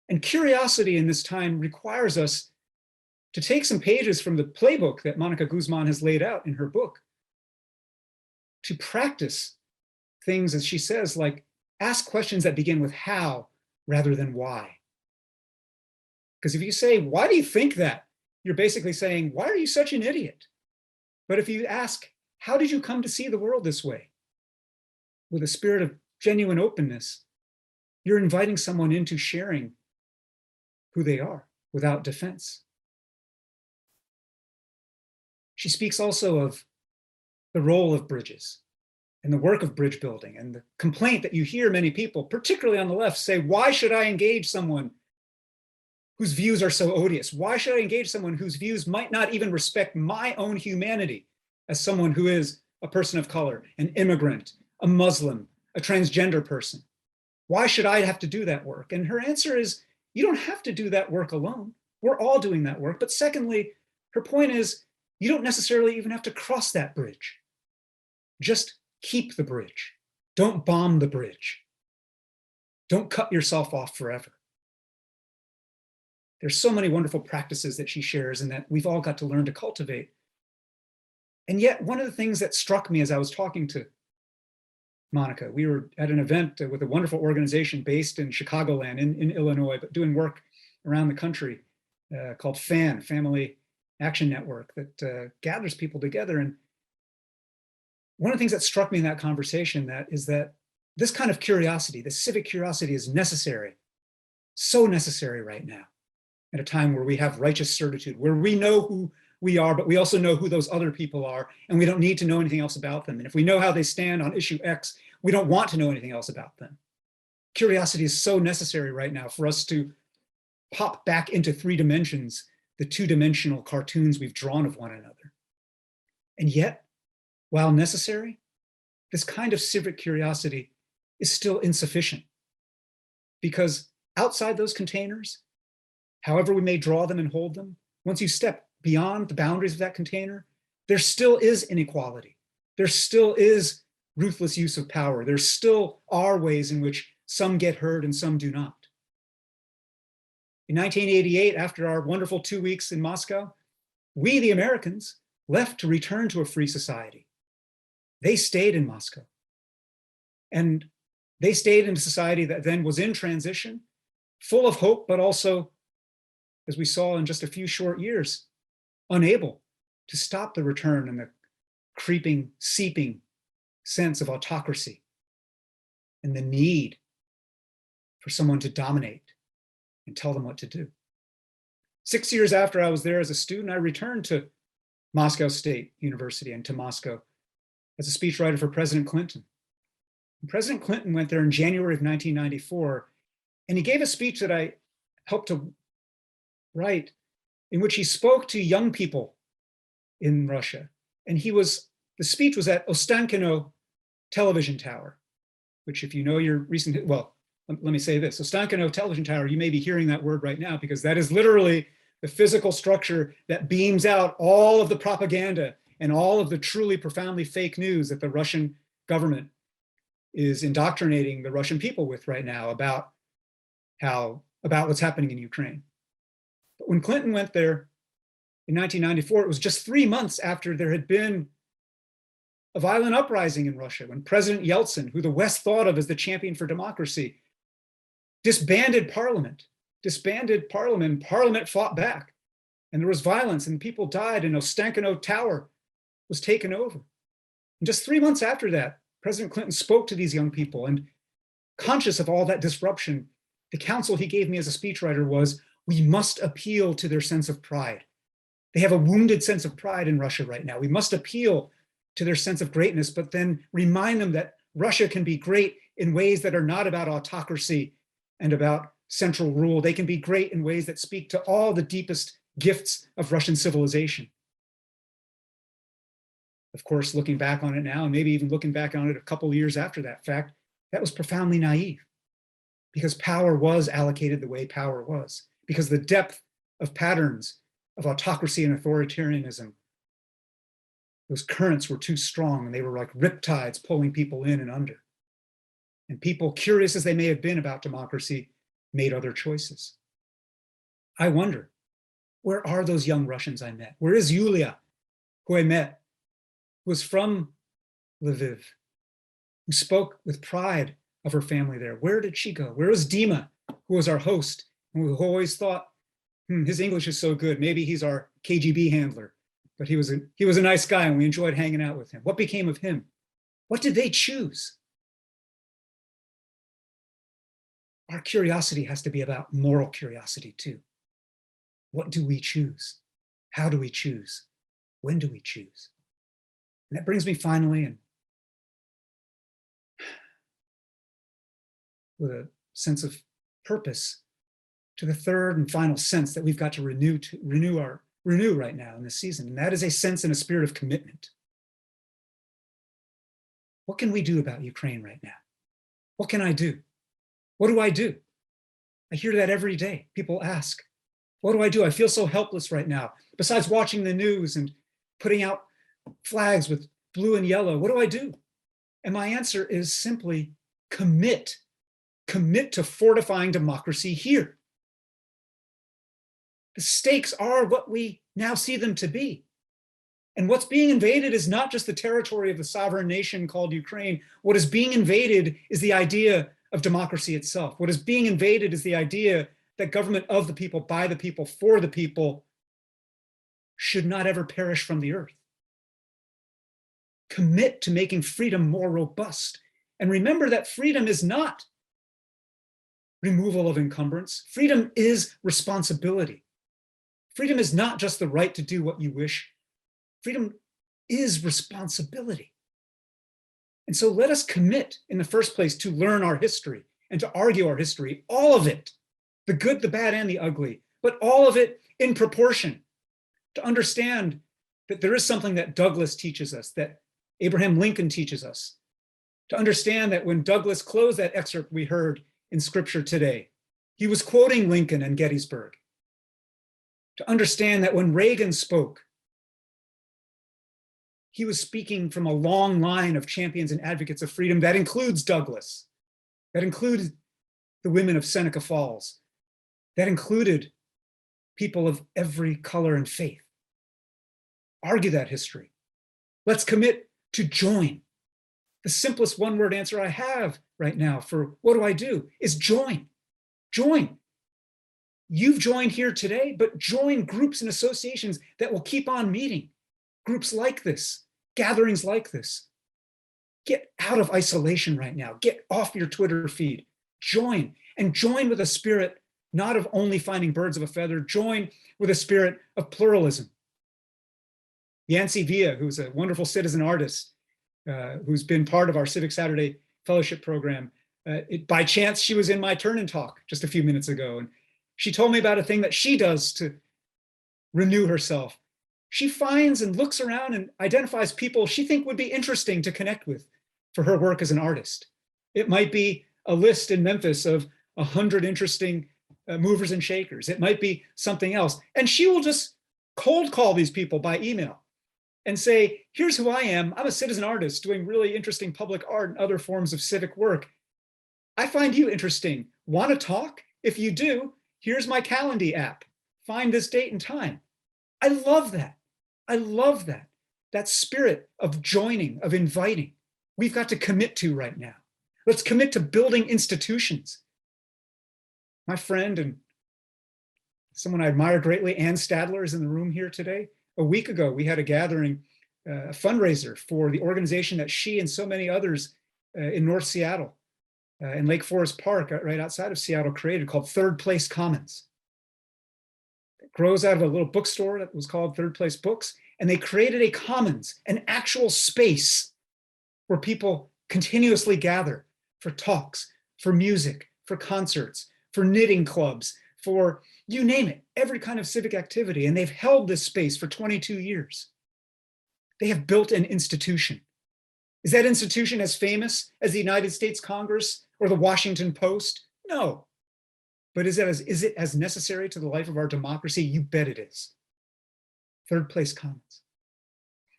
And curiosity in this time requires us to take some pages from the playbook that Monica Guzman has laid out in her book, to practice things, as she says, like ask questions that begin with how rather than why. Because if you say, why do you think that? You're basically saying, why are you such an idiot? But if you ask, how did you come to see the world this way? With a spirit of genuine openness, you're inviting someone into sharing who they are without defense. She speaks also of the role of bridges and the work of bridge building and the complaint that you hear many people, particularly on the left, say, why should I engage someone whose views are so odious? Why should I engage someone whose views might not even respect my own humanity as someone who is a person of color, an immigrant, a Muslim, a transgender person? Why should I have to do that work? And her answer is, you don't have to do that work alone. We're all doing that work. But secondly, her point is, you don't necessarily even have to cross that bridge. Just keep the bridge. Don't bomb the bridge. Don't cut yourself off forever. There's so many wonderful practices that she shares and that we've all got to learn to cultivate. And yet, one of the things that struck me as I was talking to Monica, we were at an event with a wonderful organization based in Chicagoland in Illinois, but doing work around the country called FAN, Family Action Network, that gathers people together. And one of the things that struck me in that conversation is that this kind of curiosity, this civic curiosity, is necessary, so necessary right now, at a time where we have righteous certitude, where we know who we are, but we also know who those other people are, and we don't need to know anything else about them. And if we know how they stand on issue X, we don't want to know anything else about them. Curiosity is so necessary right now for us to pop back into 3 dimensions, the 2-dimensional cartoons we've drawn of one another. And yet, while necessary, this kind of civic curiosity is still insufficient, because outside those containers, however we may draw them and hold them, once you step beyond the boundaries of that container, there still is inequality. There still is ruthless use of power. There still are ways in which some get heard and some do not. In 1988, after our wonderful 2 weeks in Moscow, we, the Americans, left to return to a free society. They stayed in Moscow. And They stayed in a society that then was in transition, full of hope, but also, as we saw in just a few short years, unable to stop the return and the creeping, seeping sense of autocracy and the need for someone to dominate and tell them what to do. 6 years after I was there as a student, I returned to Moscow State University and to Moscow as a speechwriter for President Clinton. And President Clinton went there in January of 1994, and he gave a speech that I helped to write, in which he spoke to young people in Russia. And the speech was at Ostankino television tower, which, if you know your recent, well, let me say this, Ostankino television tower, you may be hearing that word right now, because that is literally the physical structure that beams out all of the propaganda and all of the truly profoundly fake news that the Russian government is indoctrinating the Russian people with right now about what's happening in Ukraine. But when Clinton went there in 1994, it was just 3 months after there had been a violent uprising in Russia, when President Yeltsin, who the West thought of as the champion for democracy, disbanded parliament. Parliament fought back, and there was violence, and people died, and Ostankino Tower was taken over. And just 3 months after that, President Clinton spoke to these young people, and conscious of all that disruption, the counsel he gave me as a speechwriter was, we must appeal to their sense of pride. They have a wounded sense of pride in Russia right now. We must appeal to their sense of greatness, but then remind them that Russia can be great in ways that are not about autocracy and about central rule. They can be great in ways that speak to all the deepest gifts of Russian civilization. Of course, looking back on it now, and maybe even looking back on it a couple of years after that fact, that was profoundly naive, because power was allocated the way power was, because the depth of patterns of autocracy and authoritarianism, those currents were too strong, and they were like riptides pulling people in and under. And people, curious as they may have been about democracy, made other choices. I wonder, where are those young Russians I met? Where is Yulia, who I met, who was from Lviv, who spoke with pride of her family there? Where did she go? Where is Dima, who was our host, and who always thought, his English is so good, maybe he's our KGB handler, but he was a nice guy and we enjoyed hanging out with him. What became of him? What did they choose? Our curiosity has to be about moral curiosity too. What do we choose? How do we choose? When do we choose? And that brings me finally, and with a sense of purpose, to the third and final sense that we've got to renew right now in this season, and that is a sense and a spirit of commitment. What can we do about Ukraine right now? What can I do? What do I do? I hear that every day. People ask, what do I do? I feel so helpless right now. Besides watching the news and putting out flags with blue and yellow, what do I do? And my answer is simply commit. Commit to fortifying democracy here. The stakes are what we now see them to be. And what's being invaded is not just the territory of the sovereign nation called Ukraine. What is being invaded is the idea of democracy itself. What is being invaded is the idea that government of the people, by the people, for the people should not ever perish from the earth. Commit to making freedom more robust. And remember that freedom is not removal of encumbrance. Freedom is responsibility. Freedom is not just the right to do what you wish. Freedom is responsibility. And so let us commit in the first place to learn our history and to argue our history, all of it, the good, the bad, and the ugly, but all of it in proportion, to understand that there is something that Douglass teaches us, that Abraham Lincoln teaches us, to understand that when Douglass closed that excerpt we heard in scripture today, he was quoting Lincoln and Gettysburg. To understand that when Reagan spoke, he was speaking from a long line of champions and advocates of freedom. That includes Douglass. That included the women of Seneca Falls. That included people of every color and faith. Argue that history. Let's commit to join. The simplest one-word answer I have right now for what do I do is join. Join. You've joined here today, but join groups and associations that will keep on meeting. Groups like this, gatherings like this. Get out of isolation right now. Get off your Twitter feed. Join, and join with a spirit not of only finding birds of a feather, join with a spirit of pluralism. Yancy Villa, who's a wonderful citizen artist, who's been part of our Civic Saturday fellowship program, by chance, she was in my turn and talk just a few minutes ago, and she told me about a thing that she does to renew herself. She finds and looks around and identifies people she thinks would be interesting to connect with for her work as an artist. It might be a list in Memphis of 100 interesting movers and shakers. It might be something else. And she will just cold call these people by email and say, here's who I am. I'm a citizen artist doing really interesting public art and other forms of civic work. I find you interesting. Want to talk? If you do, here's my Calendly app. Find this date and time. I love that. I love that. That spirit of joining, of inviting, we've got to commit to right now. Let's commit to building institutions. My friend and someone I admire greatly, Ann Stadler, is in the room here today. A week ago, we had a gathering, a fundraiser for the organization that she and so many others in North Seattle, in Lake Forest Park, right outside of Seattle, created, called Third Place Commons. It grows out of a little bookstore that was called Third Place Books, and they created a commons, an actual space where people continuously gather for talks, for music, for concerts, for knitting clubs, for you name it, every kind of civic activity. And they've held this space for 22 years. They have built an institution. Is that institution as famous as the United States Congress or the Washington Post? No. But is it as necessary to the life of our democracy? You bet it is. Third Place Commons.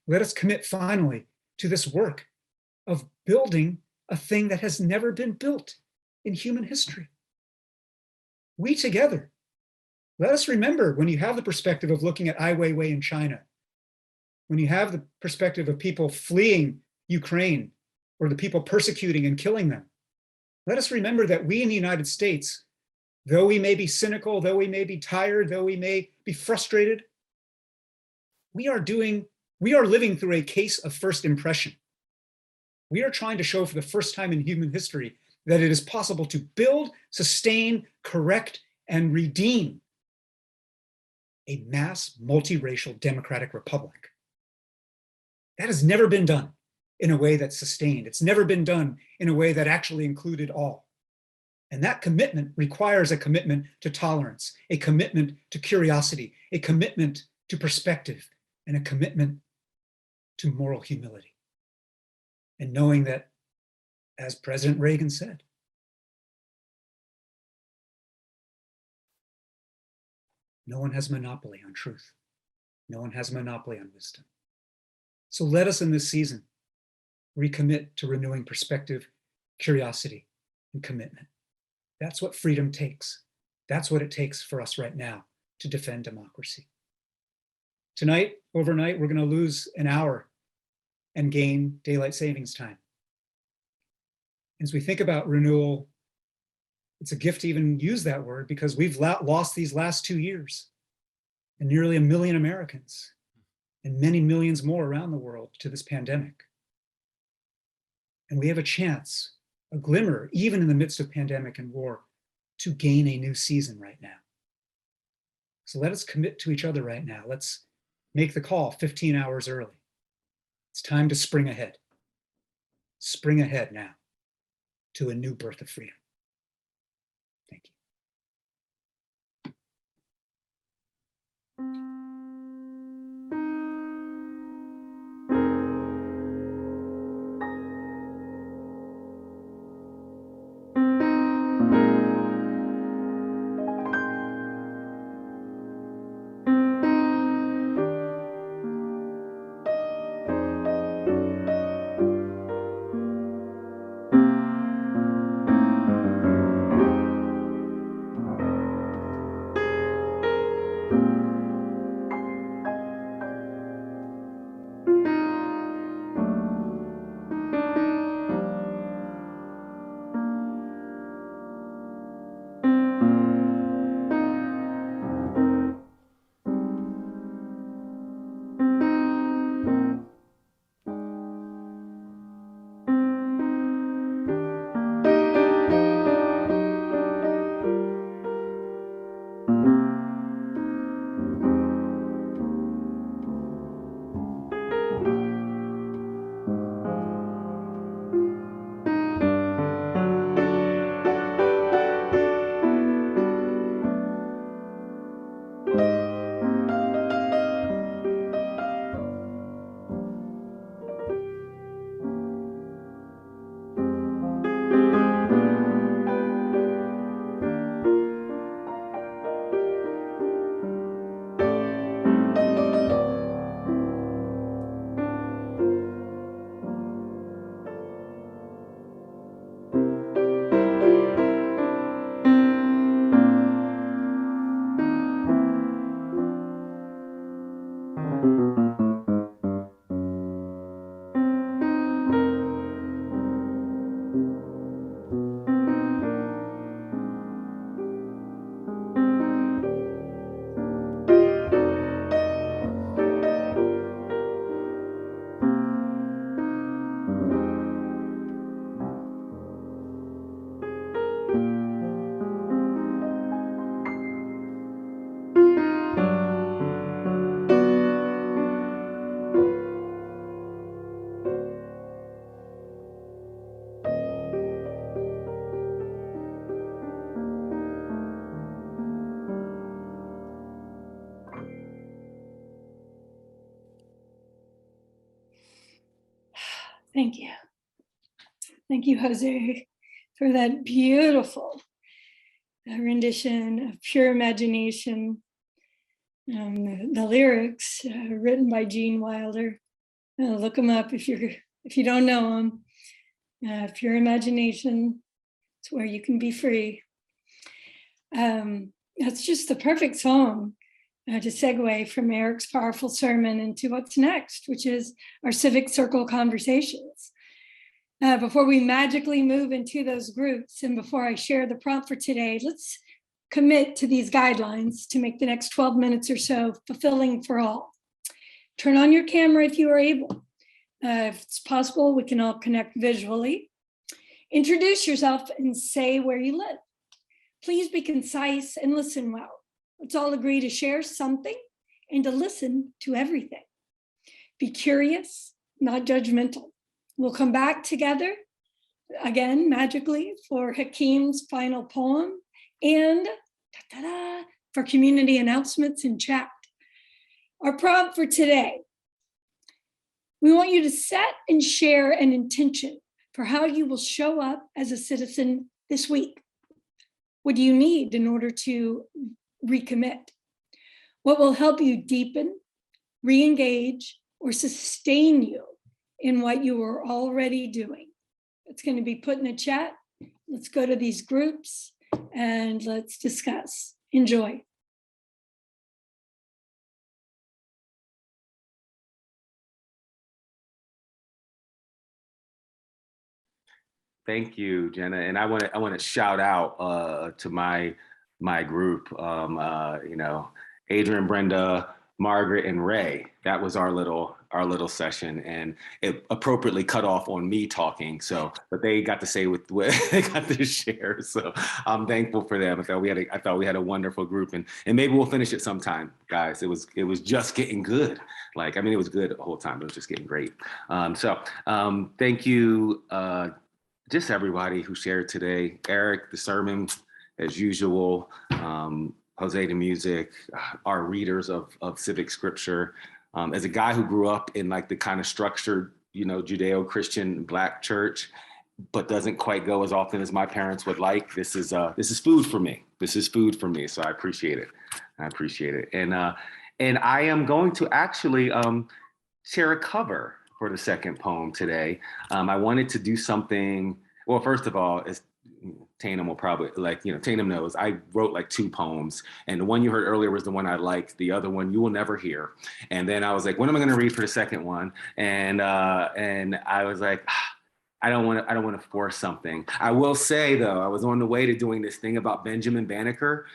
Let us commit finally to this work of building a thing that has never been built in human history. We together. Let us remember, when you have the perspective of looking at Ai Weiwei in China, when you have the perspective of people fleeing Ukraine or the people persecuting and killing them, let us remember that we in the United States, though we may be cynical, though we may be tired, though we may be frustrated, we are living through a case of first impression. We are trying to show for the first time in human history that it is possible to build, sustain, correct, and redeem a mass multiracial democratic republic. That has never been done in a way that's sustained. It's never been done in a way that actually included all. And that commitment requires a commitment to tolerance, a commitment to curiosity, a commitment to perspective, and a commitment to moral humility. And knowing that, as President Reagan said, no one has a monopoly on truth. No one has a monopoly on wisdom. So let us in this season recommit to renewing perspective, curiosity, and commitment. That's what freedom takes. That's what it takes for us right now to defend democracy. Tonight, overnight, we're going to lose an hour and gain daylight savings time. As we think about renewal, it's a gift to even use that word, because we've lost these last 2 years and nearly 1 million Americans and many millions more around the world to this pandemic. And we have a chance, a glimmer, even in the midst of pandemic and war, to gain a new season right now. So let us commit to each other right now. Let's make the call 15 hours early. It's time to spring ahead. Spring ahead now to a new birth of freedom. Thank you. Thank you. Thank you, Jose, for that beautiful rendition of Pure Imagination. The lyrics written by Gene Wilder. Look them up if you don't know them. Pure Imagination, it's where you can be free. That's just the perfect song to segue from Eric's powerful sermon into what's next, which is our Civic Circle conversations. Before we magically move into those groups, and before I share the prompt for today, let's commit to these guidelines to make the next 12 minutes or so fulfilling for all. Turn on your camera if you are able. If it's possible, we can all connect visually. Introduce yourself and say where you live. Please be concise and listen well. Let's all agree to share something and to listen to everything. Be curious, not judgmental. We'll come back together again magically for Hakim's final poem and for community announcements and chat. Our prompt for today: we want you to set and share an intention for how you will show up as a citizen this week. What do you need in order to recommit? What will help you deepen, re-engage, or sustain you in what you are already doing? It's going to be put in the chat. Let's go to these groups and let's discuss. Enjoy. Thank you, Jenna. And I want to shout out to my group. Adrian, Brenda, Margaret, and Ray. That was our little session, and it appropriately cut off on me talking. So, but they got to say what they got to share. So I'm thankful for them. I thought we had a wonderful group, and maybe we'll finish it sometime, guys. It was just getting good. It was good the whole time. It was just getting great. Thank you. Just everybody who shared today. Eric, the sermon, as usual. Jose, the music, our readers of civic scripture. As a guy who grew up in the kind of structured, Judeo-Christian Black church, but doesn't quite go as often as my parents would like, this is food for me. This is food for me. So I appreciate it. And I am going to actually share a cover for the second poem today. I wanted to do something. Well, first of all, as Tatum will probably Tatum knows, I wrote 2 poems, and the one you heard earlier was the one I liked. The other one you will never hear. And then I was like, what am I going to read for the second one? And I was like, I don't want to force something. I will say though, I was on the way to doing this thing about Benjamin Banneker,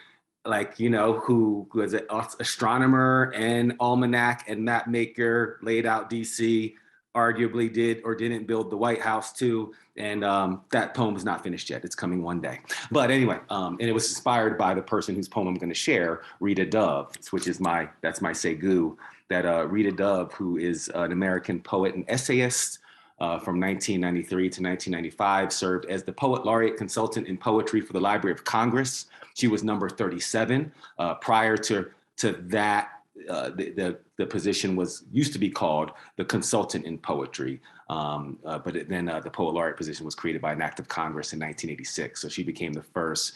who was an astronomer and almanac and map maker, laid out DC, arguably did or didn't build the White House too. And that poem is not finished yet. It's coming one day. But anyway, and it was inspired by the person whose poem I'm going to share, Rita Dove, which is that's my Segu. That Rita Dove, who is an American poet and essayist from 1993 to 1995, served as the Poet Laureate Consultant in Poetry for the Library of Congress. She was number 37. Prior to that, the position used to be called the Consultant in Poetry, but then the Poet Laureate position was created by an act of Congress in 1986. So she became the first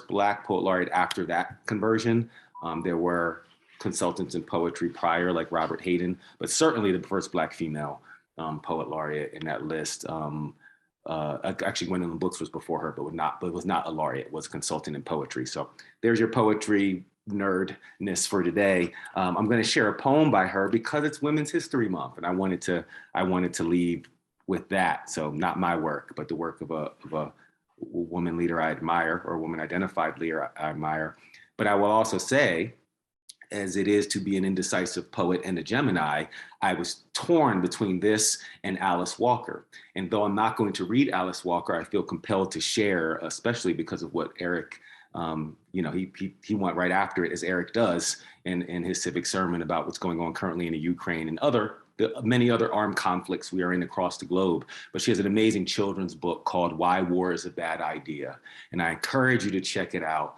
Black Poet Laureate after that conversion. There were consultants in poetry prior, like Robert Hayden, but certainly the first Black female Poet Laureate in that list. Actually, Gwendolyn Brooks was before her, but was not a laureate, was a consultant in poetry. So there's your poetry nerdness for today. I'm going to share a poem by her because it's Women's History Month, and I wanted to leave with that. So not my work, but the work of a woman leader I admire, or a woman identified leader I admire. But I will also say, as it is to be an indecisive poet and a Gemini, I was torn between this and Alice Walker. And though I'm not going to read Alice Walker, I feel compelled to share, especially because of what Eric, he went right after it, as Eric does in his civic sermon about what's going on currently in the Ukraine and the many other armed conflicts we are in across the globe. But she has an amazing children's book called Why War is a Bad Idea. And I encourage you to check it out.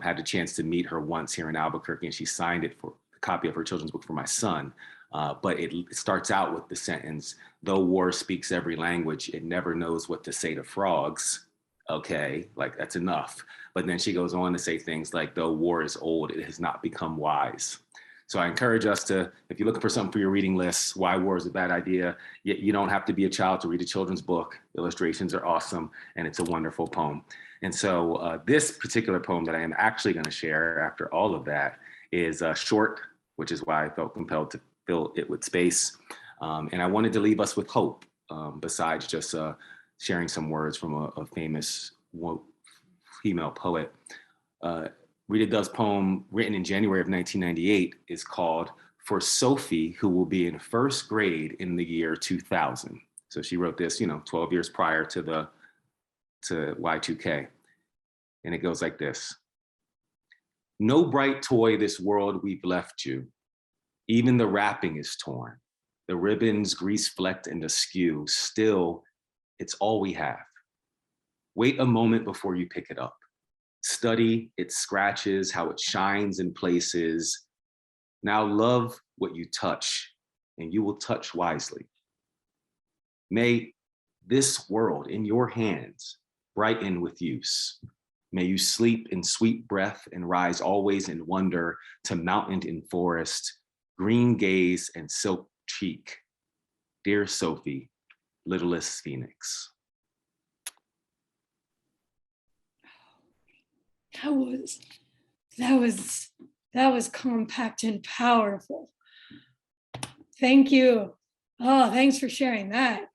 Had the chance to meet her once here in Albuquerque, and she signed it for a copy of her children's book for my son. But it starts out with the sentence, though war speaks every language, it never knows what to say to frogs. Okay, like that's enough. But then she goes on to say things like, though war is old, it has not become wise. So I encourage us to, if you're looking for something for your reading list, why war is a bad idea, you don't have to be a child to read a children's book. Illustrations are awesome, and it's a wonderful poem. And so this particular poem that I am actually going to share after all of that is short, which is why I felt compelled to fill it with space. And I wanted to leave us with hope, besides just sharing some words from a famous female poet. Rita Dove's poem, written in January of 1998, is called For Sophie, Who Will Be in First Grade in the Year 2000. So she wrote this, 12 years prior to Y2K. And it goes like this. No bright toy this world we've left you. Even the wrapping is torn. The ribbons grease-flecked and askew. Still, it's all we have. Wait a moment before you pick it up. Study its scratches, how it shines in places. Now love what you touch, and you will touch wisely. May this world in your hands brighten with use. May you sleep in sweet breath and rise always in wonder to mountain and forest, green gaze and silk cheek. Dear Sophie, littlest phoenix. That was compact and powerful. Thank you. Oh, thanks for sharing that.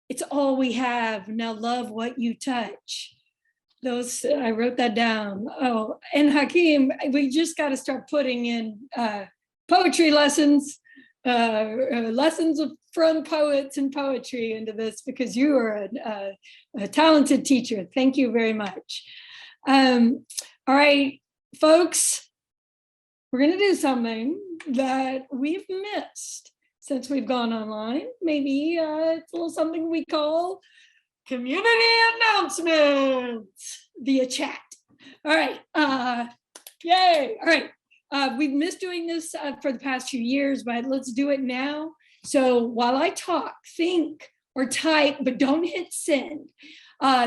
It's all we have. Now love what you touch. I wrote that down. Oh, and Hakim, we just got to start putting in poetry lessons, lessons from poets and poetry into this, because you are a talented teacher. Thank you very much. All right, folks, we're going to do something that we've missed since we've gone online. Maybe it's a little something we call community announcements via chat. All right, yay. All right, we've missed doing this for the past few years, but let's do it now. So while I talk, think or type, but don't hit send.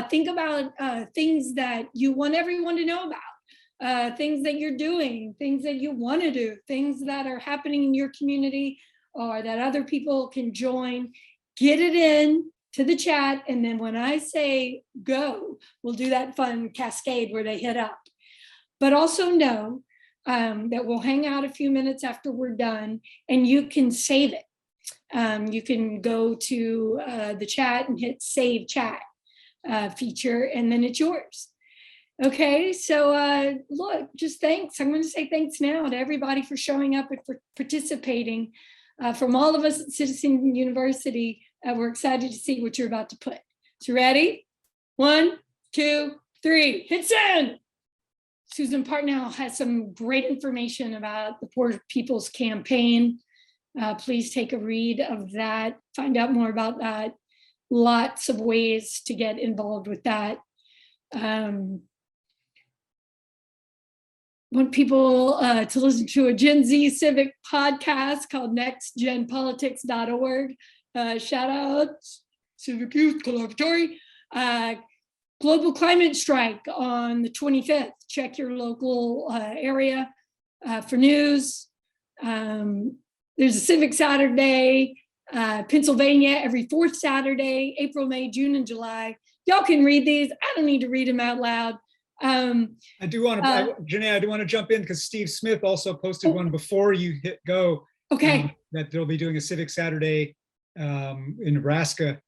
Think about things that you want everyone to know about, things that you're doing, things that you want to do, things that are happening in your community or that other people can join. Get it in to the chat, and then when I say go, we'll do that fun cascade where they hit up. But also know that we'll hang out a few minutes after we're done, and you can save it. You can go to the chat and hit save chat feature, and then it's yours. Okay, so look, just thanks. I'm going to say thanks now to everybody for showing up and for participating. From all of us at Citizen University, we're excited to see what you're about to put. So ready? 1, 2, 3, hit send. Susan Partnell has some great information about the Poor People's Campaign. Please take a read of that, find out more about that. Lots of ways to get involved with that. Want people to listen to a Gen Z civic podcast called nextgenpolitics.org. Shout out Civic Youth Collaboratory. Global Climate Strike on the 25th. Check your local area for news. There's a Civic Saturday, Pennsylvania every 4th Saturday, April, May, June, and July. Y'all can read these. I don't need to read them out loud. I do want to, Janae, I do want to jump in because Steve Smith also posted one before you hit go. Okay. That they'll be doing a Civic Saturday in Nebraska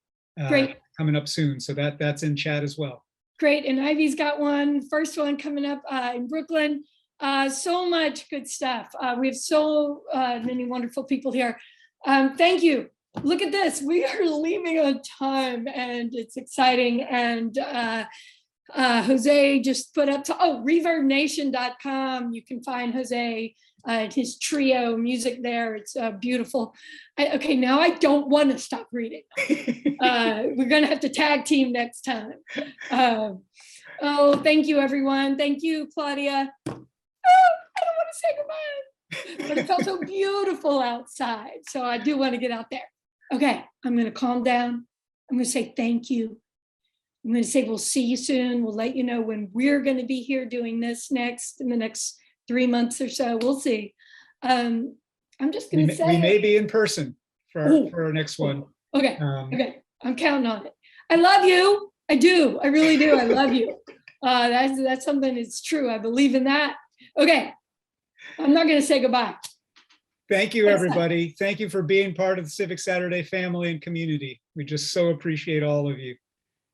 coming up soon. So that's in chat as well. Great, and Ivy's got one, first one coming up in Brooklyn. So much good stuff. We have so many wonderful people here. Thank you. Look at this, we are leaving on time and it's exciting. And Jose just put up to, reverbnation.com. You can find Jose and his trio music there. It's beautiful. Okay, now I don't want to stop reading. We're going to have to tag team next time. Thank you, everyone. Thank you, Claudia. I don't want to say goodbye, but it felt so beautiful outside. So I do want to get out there. Okay, I'm going to calm down. I'm going to say thank you. I'm going to say we'll see you soon. We'll let you know when we're going to be here doing this next in the next 3 months or so. We'll see. I'm just going to say we may be in person for our next one. Okay. Okay. I'm counting on it. I love you. I do. I really do. I love you. That's something that's true. I believe in that. Okay. I'm not going to say goodbye. Thank you, everybody. Thank you for being part of the Civic Saturday family and community. We just so appreciate all of you.